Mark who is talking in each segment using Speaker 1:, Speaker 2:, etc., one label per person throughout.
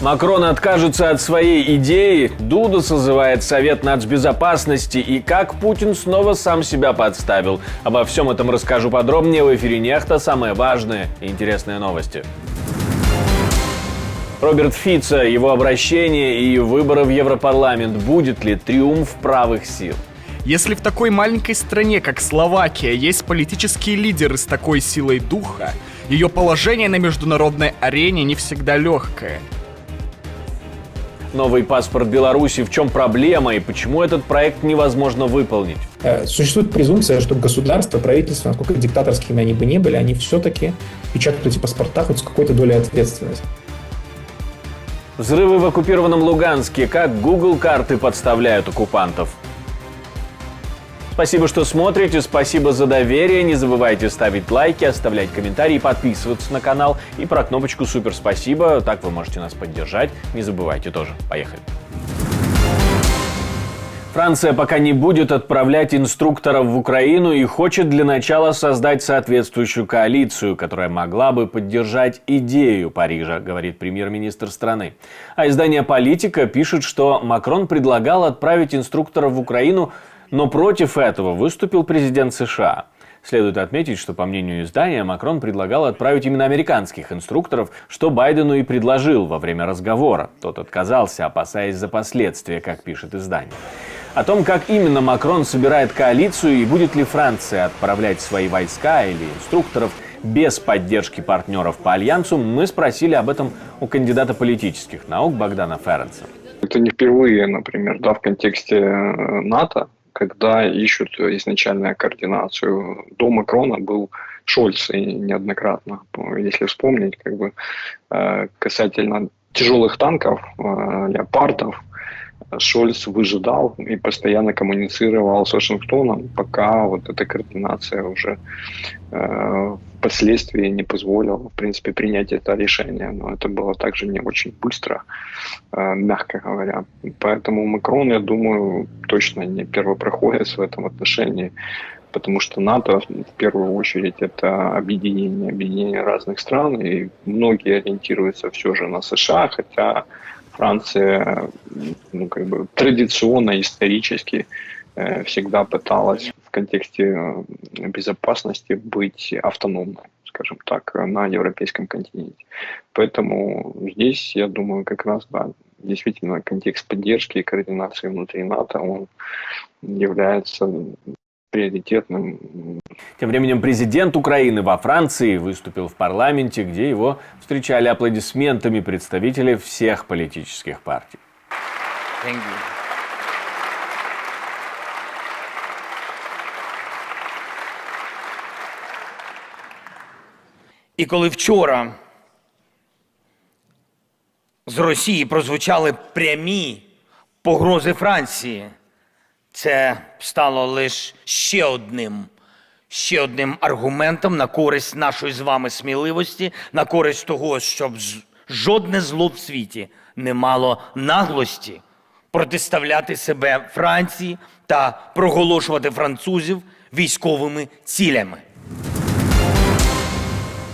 Speaker 1: Макрон откажется от своей идеи, Дуда созывает Совет нацбезопасности и как Путин снова сам себя подставил. Обо всем этом расскажу подробнее в эфире «Нехта». Самые важные и интересные новости. Роберт Фицо, его обращение и выборы в Европарламент. Будет ли триумф правых сил?
Speaker 2: Если в такой маленькой стране, как Словакия, есть политические лидеры с такой силой духа, ее положение на международной арене не всегда легкое.
Speaker 1: Новый паспорт Беларуси. В чем проблема и почему этот проект невозможно выполнить?
Speaker 3: Существует презумпция, что государство, правительство, насколько диктаторскими они бы ни были, они все-таки печатают эти паспорта хоть с какой-то долей ответственности.
Speaker 1: Взрывы в оккупированном Луганске. Как Google карты подставляют оккупантов? Спасибо, что смотрите, спасибо за доверие. Не забывайте ставить лайки, оставлять комментарии, подписываться на канал и про кнопочку «Супер спасибо». Так вы можете нас поддержать. Не забывайте тоже. Поехали. Франция пока не будет отправлять инструкторов в Украину и хочет для начала создать соответствующую коалицию, которая могла бы поддержать идею Парижа, говорит премьер-министр страны. А издание «Политика» пишет, что Макрон предлагал отправить инструкторов в Украину, но против этого выступил президент США. Следует отметить, что, по мнению издания, Макрон предлагал отправить именно американских инструкторов, что Байдену и предложил во время разговора. Тот отказался, опасаясь за последствия, как пишет издание. О том, как именно Макрон собирает коалицию и будет ли Франция отправлять свои войска или инструкторов без поддержки партнеров по альянсу, мы спросили об этом у кандидата политических наук Богдана Ференца.
Speaker 4: Это не впервые, например, в контексте НАТО, когда ищут изначальную координацию. До Макрона был Шольц и неоднократно. Если вспомнить, касательно тяжелых танков, леопардов, Шольц выжидал и постоянно коммуницировал с Вашингтоном, пока вот эта координация уже впоследствии не позволила, в принципе, принять это решение. Но это было также не очень быстро, мягко говоря. Поэтому Макрон, я думаю, точно не первопроходец в этом отношении, потому что НАТО, в первую очередь, это объединение разных стран, и многие ориентируются все же на США, хотя Франция, традиционно, исторически всегда пыталась в контексте безопасности быть автономной, скажем так, на европейском континенте. Поэтому здесь, я думаю, как раз, да, действительно, контекст поддержки и координации внутри НАТО, он является приоритетным.
Speaker 1: Тем временем президент Украины во Франции выступил в парламенте, где его встречали аплодисментами представители всех политических партий.
Speaker 5: І коли вчора з Росії прозвучали прямі погрози Франції, це стало лише ще одним аргументом на користь нашої з вами сміливості, на користь того, щоб жодне зло в світі не мало наглості протиставляти себе Франції та проголошувати французів військовими цілями.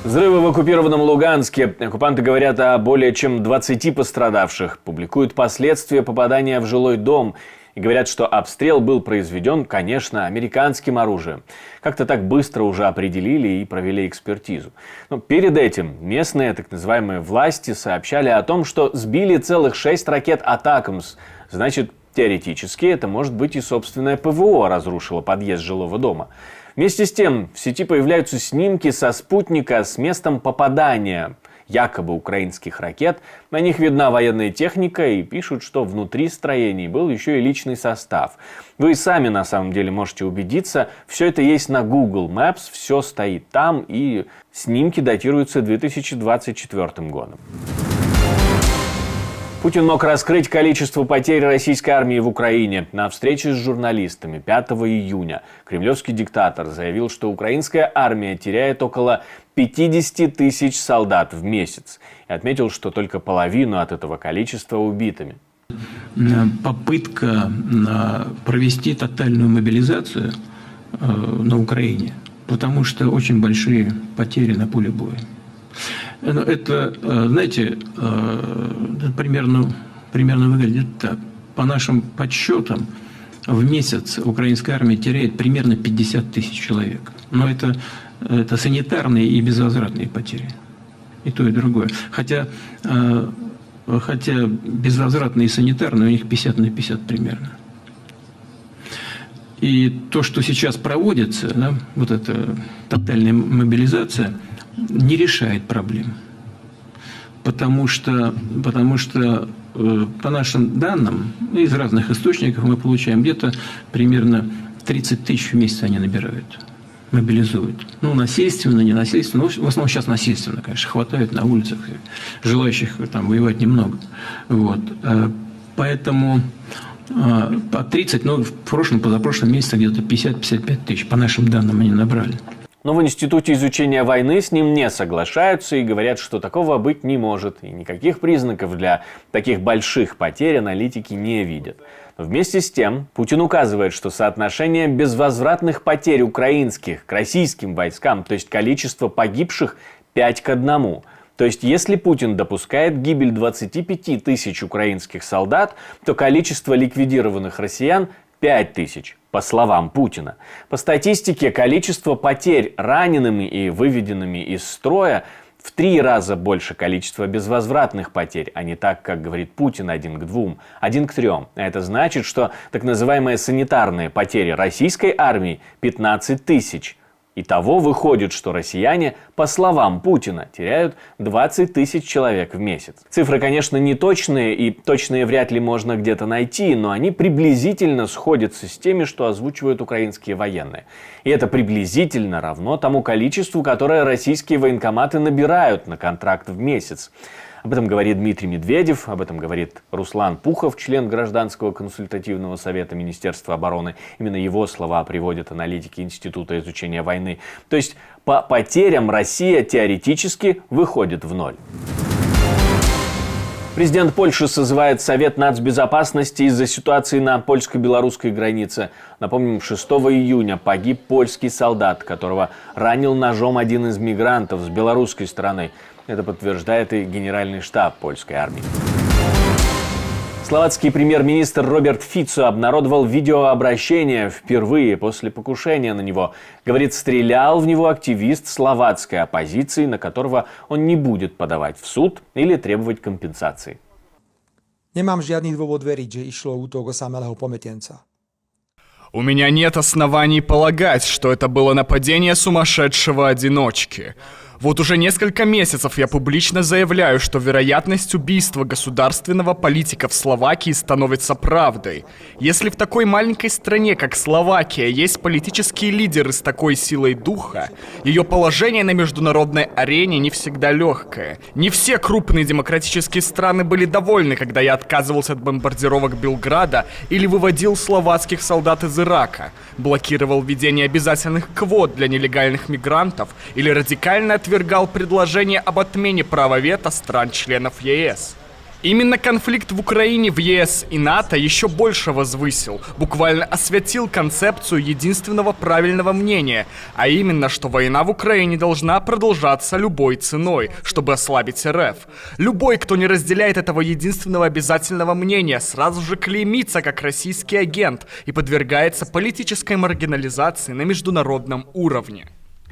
Speaker 1: Взрывы в оккупированном Луганске. Оккупанты говорят о более чем 20 пострадавших. Публикуют последствия попадания в жилой дом. И говорят, что обстрел был произведен, конечно, американским оружием. Как-то так быстро уже определили и провели экспертизу. Но перед этим местные так называемые власти сообщали о том, что сбили целых 6 ракет «Атакамс». Значит, теоретически это может быть и собственное ПВО разрушило подъезд жилого дома. Вместе с тем в сети появляются снимки со спутника с местом попадания якобы украинских ракет. На них видна военная техника и пишут, что внутри строений был еще и личный состав. Вы и сами на самом деле можете убедиться. Все это есть на Google Maps, все стоит там, и снимки датируются 2024 годом. Путин мог раскрыть количество потерь российской армии в Украине. На встрече с журналистами 5 июня кремлевский диктатор заявил, что украинская армия теряет около 50 тысяч солдат в месяц. И отметил, что только половину от этого количества убитыми.
Speaker 6: Попытка провести тотальную мобилизацию на Украине, потому что очень большие потери на поле боя. Это, знаете, примерно выглядит так. По нашим подсчетам, в месяц украинская армия теряет примерно 50 тысяч человек. Но это санитарные и безвозвратные потери. И то, и другое. Хотя безвозвратные и санитарные у них 50 на 50 примерно. И то, что сейчас проводится, да, вот эта тотальная мобилизация, не решает проблем. Потому что по нашим данным, из разных источников мы получаем где-то примерно 30 тысяч в месяц они набирают, мобилизуют. Ну, насильственно, не насильственно, но в основном сейчас насильственно, конечно, хватает на улицах, желающих там воевать немного. Вот. Поэтому по 30, но в прошлом, позапрошлом месяце где-то 50-55 тысяч, по нашим данным, они набрали.
Speaker 1: Но в Институте изучения войны с ним не соглашаются и говорят, что такого быть не может. И никаких признаков для таких больших потерь аналитики не видят. Но вместе с тем Путин указывает, что соотношение безвозвратных потерь украинских к российским войскам, то есть количество погибших, 5 к 1. То есть, если Путин допускает гибель 25 тысяч украинских солдат, то количество ликвидированных россиян 5 тысяч, по словам Путина. По статистике, количество потерь ранеными и выведенными из строя в 3 раза больше количества безвозвратных потерь, а не так, как говорит Путин, 1 к 2, 1 к 3. А это значит, что так называемые санитарные потери российской армии 15 тысяч. Итого выходит, что россияне, по словам Путина, теряют 20 тысяч человек в месяц. Цифры, конечно, не точные, и точные вряд ли можно где-то найти, но они приблизительно сходятся с теми, что озвучивают украинские военные. И это приблизительно равно тому количеству, которое российские военкоматы набирают на контракт в месяц. Об этом говорит Дмитрий Медведев, об этом говорит Руслан Пухов, член Гражданского консультативного совета Министерства обороны. Именно его слова приводят аналитики Института изучения войны. То есть по потерям Россия теоретически выходит в ноль. Президент Польши созывает Совет нацбезопасности из-за ситуации на польско-белорусской границе. Напомним, 6 июня погиб польский солдат, которого ранил ножом один из мигрантов с белорусской стороны. Это подтверждает и Генеральный штаб польской армии. Словацкий премьер-министр Роберт Фицо обнародовал видеообращение впервые после покушения на него. Говорит, стрелял в него активист словацкой оппозиции, на которого он не будет подавать в суд или требовать компенсации.
Speaker 7: Nemám žiadny dôvod veriť, že išlo o útok osamelého pamätenca.
Speaker 2: У меня нет оснований полагать, что это было нападение сумасшедшего одиночки. Вот уже несколько месяцев я публично заявляю, что вероятность убийства государственного политика в Словакии становится правдой. Если в такой маленькой стране, как Словакия, есть политические лидеры с такой силой духа, ее положение на международной арене не всегда легкое. Не все крупные демократические страны были довольны, когда я отказывался от бомбардировок Белграда или выводил словацких солдат из Ирака, блокировал введение обязательных квот для нелегальных мигрантов или радикально отвергал предложение об отмене права вето стран-членов ЕС. Именно конфликт в Украине в ЕС и НАТО еще больше возвысил, буквально осветил концепцию единственного правильного мнения, а именно, что война в Украине должна продолжаться любой ценой, чтобы ослабить РФ. Любой, кто не разделяет этого единственного обязательного мнения, сразу же клеймится как российский агент и подвергается политической маргинализации на международном уровне.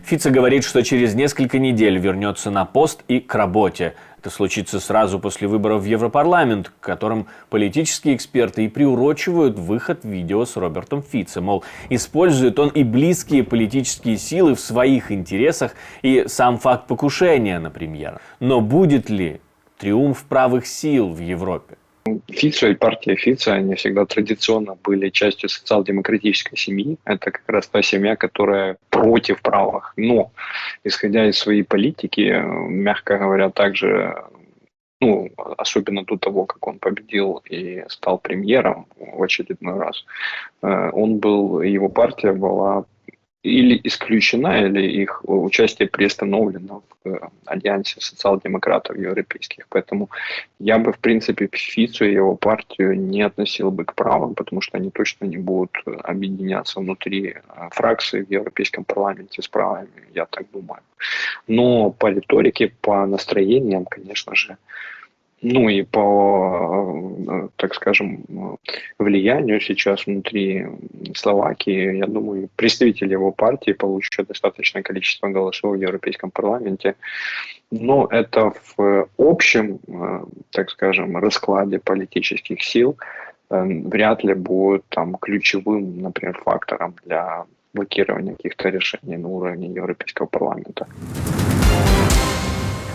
Speaker 1: Фицо говорит, что через несколько недель вернется на пост и к работе. Это случится сразу после выборов в Европарламент, к которым политические эксперты и приурочивают выход видео с Робертом Фицо. Мол, использует он и близкие политические силы в своих интересах, и сам факт покушения на премьера. Но будет ли триумф правых сил в Европе?
Speaker 4: Фицо и партия Фицо, они всегда традиционно были частью социал-демократической семьи. Это как раз та семья, которая против правых. Но, исходя из своей политики, мягко говоря, также, особенно до того, как он победил и стал премьером в очередной раз, его партия была или исключена, или их участие приостановлено в альянсе социал-демократов европейских. Поэтому я бы, в принципе, Фицу и его партию не относил бы к правым, потому что они точно не будут объединяться внутри фракции в Европейском парламенте с правыми, я так думаю. Но по риторике, по настроениям, конечно же, ну и по, так скажем, влиянию сейчас внутри Словакии, я думаю, представители его партии получат достаточное количество голосов в Европейском парламенте. Но это в общем, так скажем, раскладе политических сил вряд ли будет там ключевым, например, фактором для блокирования каких-то решений на уровне Европейского парламента.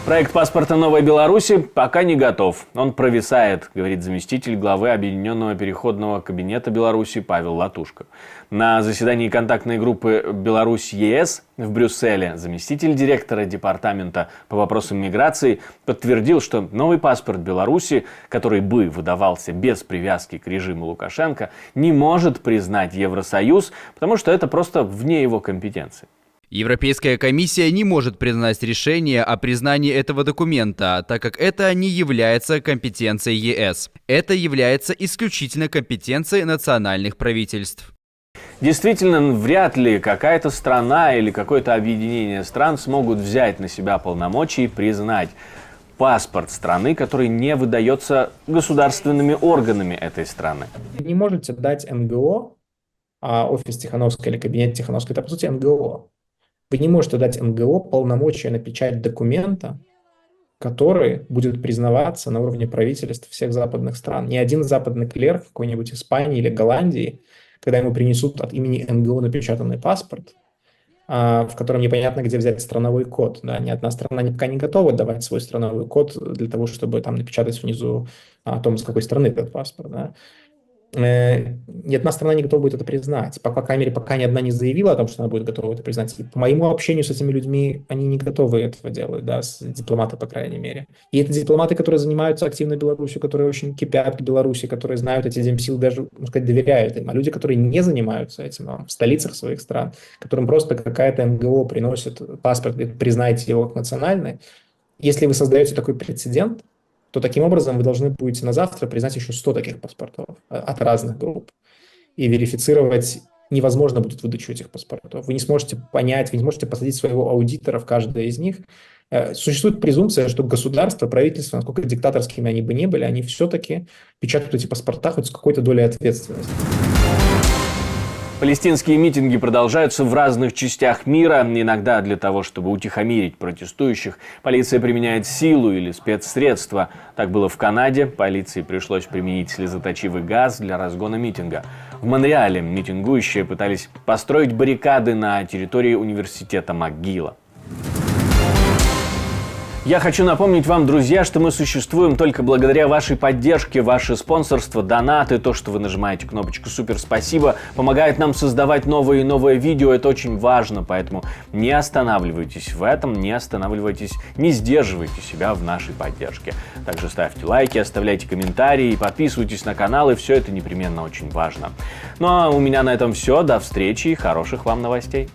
Speaker 1: Проект паспорта Новой Беларуси пока не готов. Он провисает, говорит заместитель главы Объединенного переходного кабинета Беларуси Павел Латушко. На заседании контактной группы Беларусь-ЕС в Брюсселе заместитель директора департамента по вопросам миграции подтвердил, что новый паспорт Беларуси, который бы выдавался без привязки к режиму Лукашенко, не может признать Евросоюз, потому что это просто вне его компетенции.
Speaker 8: Европейская комиссия не может признать решение о признании этого документа, так как это не является компетенцией ЕС. Это является исключительно компетенцией национальных правительств.
Speaker 1: Действительно, вряд ли какая-то страна или какое-то объединение стран смогут взять на себя полномочия и признать паспорт страны, который не выдается государственными органами этой страны.
Speaker 3: Вы не можете дать НГО, офис Тихановской или кабинет Тихановской, это по сути НГО. Вы не можете дать НГО полномочия на печать документа, который будет признаваться на уровне правительств всех западных стран. Ни один западный клерк в какой-нибудь Испании или Голландии, когда ему принесут от имени НГО напечатанный паспорт, в котором непонятно, где взять страновой код. Да? Ни одна страна пока не готова давать свой страновой код для того, чтобы там напечатать внизу о том, с какой страны этот паспорт. Да? Ни одна страна не готова будет это признать. По крайней мере, пока ни одна не заявила о том, что она будет готова это признать. И по моему общению с этими людьми, они не готовы этого делать, да, дипломаты, по крайней мере. И это дипломаты, которые занимаются активно Беларусью, которые очень кипят к Беларуси, которые знают эти земсилы, даже, можно сказать, доверяют им. А люди, которые не занимаются этим в столицах своих стран, которым просто какая-то НГО приносит паспорт и признайте его как национальный, если вы создаете такой прецедент, то таким образом вы должны будете на завтра признать еще 100 таких паспортов от разных групп. И верифицировать невозможно будет выдачу этих паспортов. Вы не сможете понять, вы не сможете посадить своего аудитора в каждое из них. Существует презумпция, что государство, правительство, насколько диктаторскими они бы не были, они все-таки печатают эти паспорта хоть с какой-то долей ответственности.
Speaker 1: Палестинские митинги продолжаются в разных частях мира. Иногда для того, чтобы утихомирить протестующих, полиция применяет силу или спецсредства. Так было в Канаде. Полиции пришлось применить слезоточивый газ для разгона митинга. В Монреале митингующие пытались построить баррикады на территории университета МcGill. Я хочу напомнить вам, друзья, что мы существуем только благодаря вашей поддержке, ваше спонсорство, донаты, то, что вы нажимаете кнопочку «Супер, спасибо», помогает нам создавать новые и новые видео, это очень важно, поэтому не останавливайтесь в этом, не останавливайтесь, не сдерживайте себя в нашей поддержке. Также ставьте лайки, оставляйте комментарии, подписывайтесь на канал, и все это непременно очень важно. Ну а у меня на этом все, до встречи и хороших вам новостей.